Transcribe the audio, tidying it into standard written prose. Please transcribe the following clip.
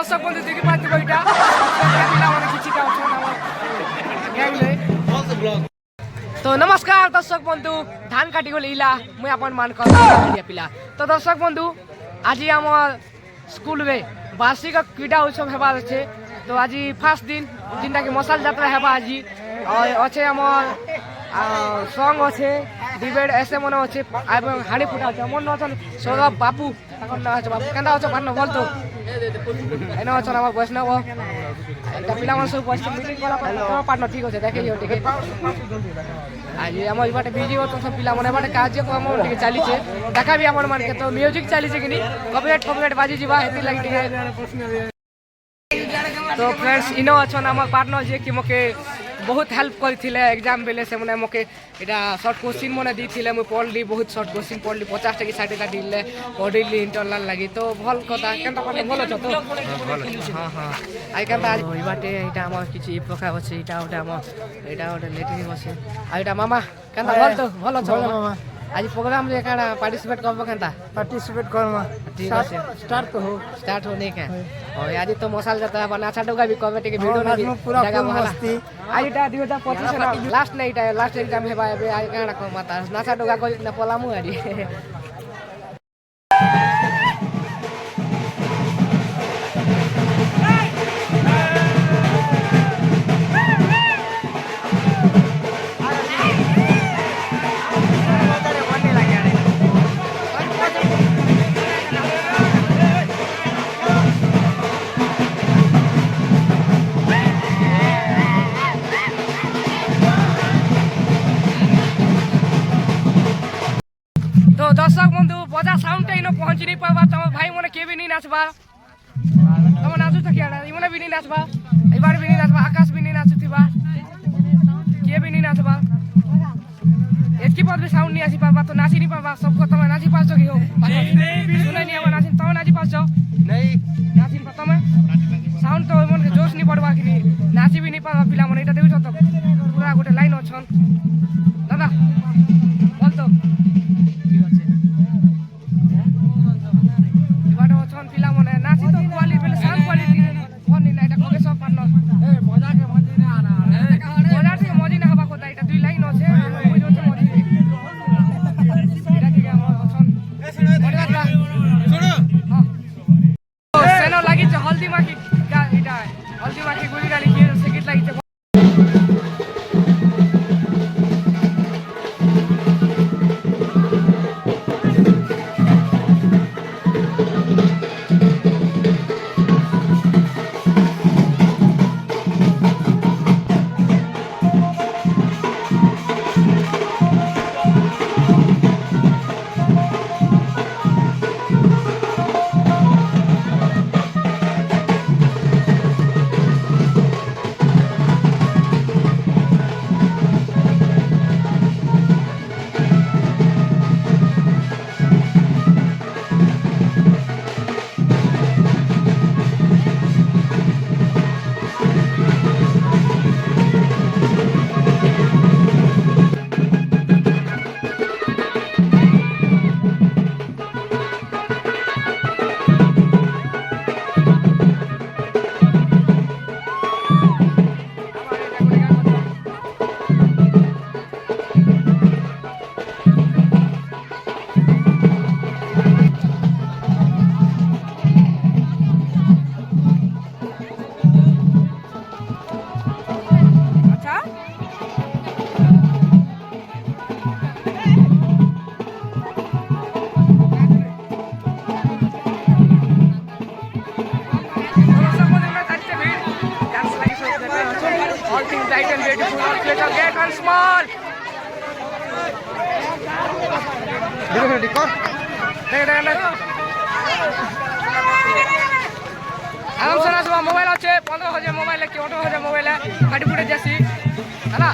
দর্শক বন্ধু দেখি পাচ্ছি বইটা মানে কিছুটা অপশন আমার গ্যাংলে তো নমস্কার দর্শক বন্ধু ধান কাটি গলি ইলা মুই আপন মান পিলা তো দর্শক বন্ধু আজি আমার স্কুলে বার্ষিক ক্রীড়া উৎসব হেবার আছে তো আজি ফার্স্ট দিন যেটাকি মশাল যাত্রা হেবা আজি আছে আমার সং আছে ডিবেট এসে মনে আছে এবং হাঁড়ি ফুটা আছে মনে অছেন সৌরভ বাপু তখন না আছে বাপু কেন আছে পার্টনার বলতো এনে অছেন আমার বৈষ্ণব এটা পিলা মানুষ বৈষ্ণব মিটিং করা পার্টনার ঠিক আছে দেখে যাও টিকে আজ আমার এবারে বিজি হতো সব পিলা মানে এবারে কার্যক্রম টিকে চালিছে দেখাবি আমার মানকে তো মিউজিক চালিছে কিনি কপিরাইট বাজি যা হেতি লাগি টিকে তো फ्रेंड्स इनो अछन हमर पार्टनर जे कि मके बहुत हेल्प करथिले एग्जाम बेले से मने मके एटा शॉर्ट क्वेश्चन मने दिथिले मु पढली बहुत शॉर्ट क्वेश्चन पढली 50 टकी 60 टा दिले पढली इंटरनल लागि तो भल कथा केनता पाटे भल छ तो हां हां आइ केनता ई बाटे एटा हमर किछि प्रकार अछि एटा ओटा लेटिंग अछि आ एटा मामा केनता भल छ मामा आज प्रोग्राम रे काना पार्टिसिपेट करबो केनता पार्टिसिपेट करमा ठीक আছে स्टार्ट होने का और आज तो मसाल जाता है नाचा डोगा भी कमेटी के वीडियो में पूरा फुल मस्ती आज इटा 2025 लास्ट नहीं इटा लास्ट एग्जाम हेबा एबे आज काना को माता नाचा डोगा को ना पलामु आडी तो दर्शक बंधु बजा साउंड इन पहुंच नहीं पाबा तुम भाई मैंने के भी नहीं नाचबा तुम नाचु तो क्या इमने भी नहीं नाचबा इबार भी नहीं नाचबा आकाश भी नहीं नाचुथिबा के भी नहीं नाचबा एतकी बाद भी साउंड नहीं आसी पाबा तो नाची नहीं पाबा सबको तुम नाची पास हो गयो सुनै नहीं आवा नाची तुम नाची पास नहीं नाची तुम साउंड तो मन के जोश नहीं पड़बा कि नाची भी नहीं पाबा पिला मन एटा देउ छ तो पूरा गोटे लाइन अछन दादा बोल तो पिला मने नाची तो क्वालिटी पहले साउंड क्वालिटी कोनी ना এটা কবে সব পারনো এ মজা के मजे ना आना মজা থেকে মজি না হবা কথা এটা দুই লাইন আছে ওই যে মজি এটা ঠিক আমার অছন মজা শুনো হ্যাঁ সেনো লাগিছে হলদি মাখি এটা হলদি মাখি গুলি গালি কি সেকিট লাগিছে bright and beautiful, all glitter, great and small. आराम से नाचबा मोबाइल अच्छे 15,000 मोबाइल है कि 18,000 मोबाइल है गाड़ी फुटे जैसी है ना।